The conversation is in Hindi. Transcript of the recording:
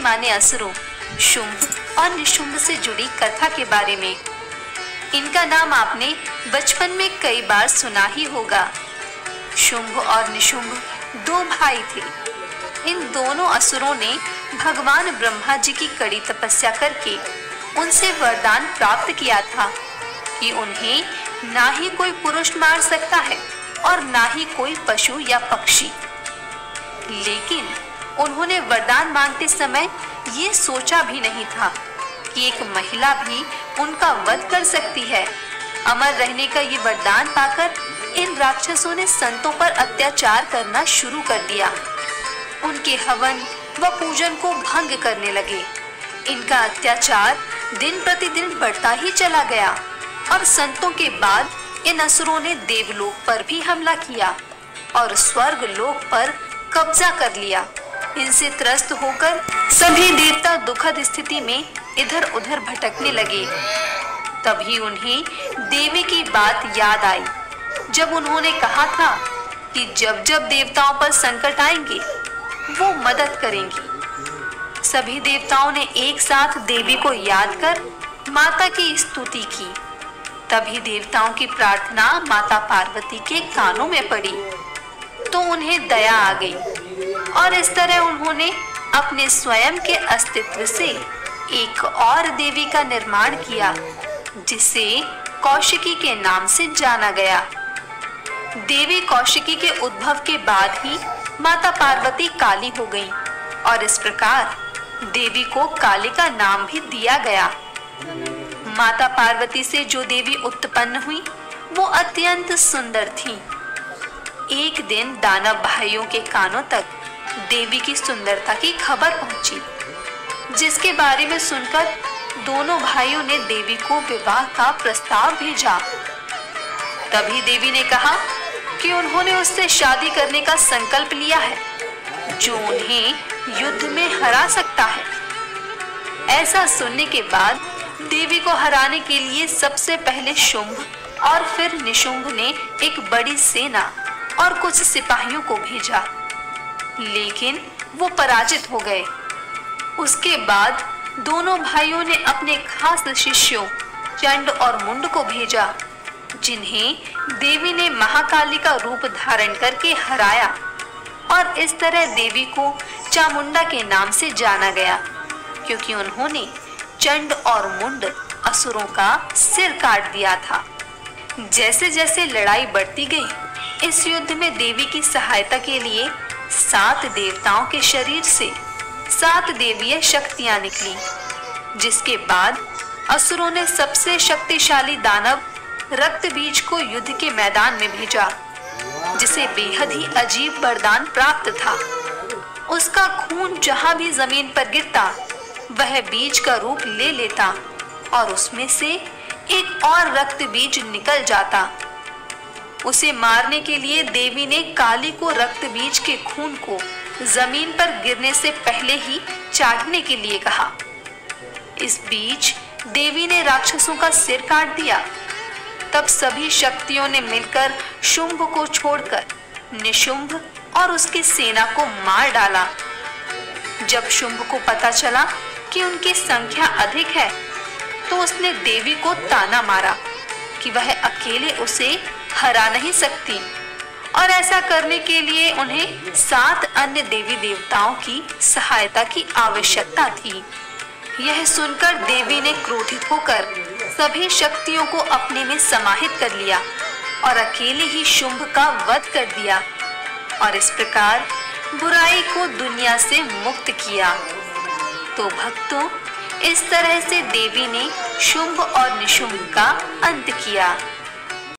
माने असुरों शुंभ और निशुंभ से जुड़ी कथा के बारे में। इनका नाम आपने बचपन में कई बार सुना ही होगा। शुंभ और निशुंभ दो भाई थे। इन दोनों असुरों ने भगवान ब्रह्मा जी की कड़ी तपस्या करके उनसे वरदान प्राप्त किया था कि उन्हें ना ही कोई पुरुष मार सकता है और ना ही कोई पशु या पक्षी। लेकिन उन्होंने वरदान मांगते समय ये सोचा भी नहीं था कि एक महिला भी उनका वध कर सकती है। अमर रहने का ये वरदान पाकर इन राक्षसों ने संतों पर अत्याचार करना शुरू कर दिया। उनके हवन व पूजन को भंग करने लगे। इनका अत्याचार दिन प्रतिदिन बढ़ता ही चला गया और संतों के बाद इन असुरों ने देवलोक पर भी हमला किया और स्वर्ग लोक पर कब्जा कर लिया। इनसे त्रस्त होकर सभी देवता दुखद स्थिति में इधर उधर भटकने लगे। तभी उन्हें देवी की बात याद आई, जब उन्होंने कहा था कि जब जब देवताओं पर संकट आएंगे वो मदद करेंगी। सभी देवताओं ने एक साथ देवी को याद कर माता की स्तुति की। तभी देवताओं की प्रार्थना माता पार्वती के कानों में पड़ी तो उन्हें दया आ गई और इस तरह उन्होंने अपने स्वयं के अस्तित्व से एक और देवी का निर्माण किया, जिसे कौशिकी के नाम से जाना गया। देवी कौशिकी के उद्भव के बाद ही माता पार्वती काली हो गई और इस प्रकार देवी को काली का नाम भी दिया गया। माता पार्वती से जो देवी उत्पन्न हुई वो अत्यंत सुंदर थी। एक दिन दानव भाइयों के कानों तक देवी की सुंदरता की खबर पहुंची, जिसके बारे में सुनकर दोनों भाइयों ने देवी को विवाह का प्रस्ताव भेजा। तभी देवी ने कहा कि उन्होंने उससे शादी करने का संकल्प लिया है जो उन्हें युद्ध में हरा सकता है। ऐसा सुनने के बाद देवी को हराने के लिए सबसे पहले शुंभ और फिर निशुंभ ने एक बड़ी सेना और कुछ सिपाहियों को भेजा, लेकिन वो पराजित हो गए। उसके बाद दोनों भाइयों ने अपने खास शिष्यों चंड और मुंड को भेजा, जिन्हें देवी ने महाकाली का रूप धारण करके हराया और इस तरह देवी को चामुंडा के नाम से जाना गया, क्योंकि उन्होंने चंड और मुंड असुरों का सिर काट दिया था। जैसे जैसे लड़ाई बढ़ती गई, इस युद्ध में देवी की सहायता के लिए 7 देवताओं के शरीर से 7 देवीय शक्तियां निकली, जिसके बाद असुरों ने सबसे शक्तिशाली दानव रक्त बीज को युद्ध के मैदान में भेजा, जिसे बेहद ही अजीब वरदान प्राप्त था। उसका खून जहां भी जमीन पर गिरता वह बीज का रूप ले लेता और उसमें से एक और रक्त बीज निकल जाता। उसे मारने के लिए देवी ने काली को रक्त बीज के खून को जमीन पर गिरने से पहले ही चाटने के लिए कहा। इस बीच देवी ने राक्षसों का सिर काट दिया। तब सभी शक्तियों ने मिलकर शुंभ को छोड़कर निशुंभ और उसकी सेना को मार डाला। जब शुंभ को पता चला कि उनकी संख्या अधिक है, तो उसने देवी को ताना मारा कि वह अकेले उसे हरा नहीं सकती और ऐसा करने के लिए उन्हें 7 अन्य देवी देवताओं की सहायता की आवश्यकता थी। यह सुनकर देवी ने क्रोधित होकर सभी शक्तियों को अपने में समाहित कर लिया और अकेले ही शुंभ का वध कर दिया और इस प्रकार बुराई को दुनिया से मुक्त किया। तो भक्तों, इस तरह से देवी ने शुंभ और निशुंभ का अंत किया।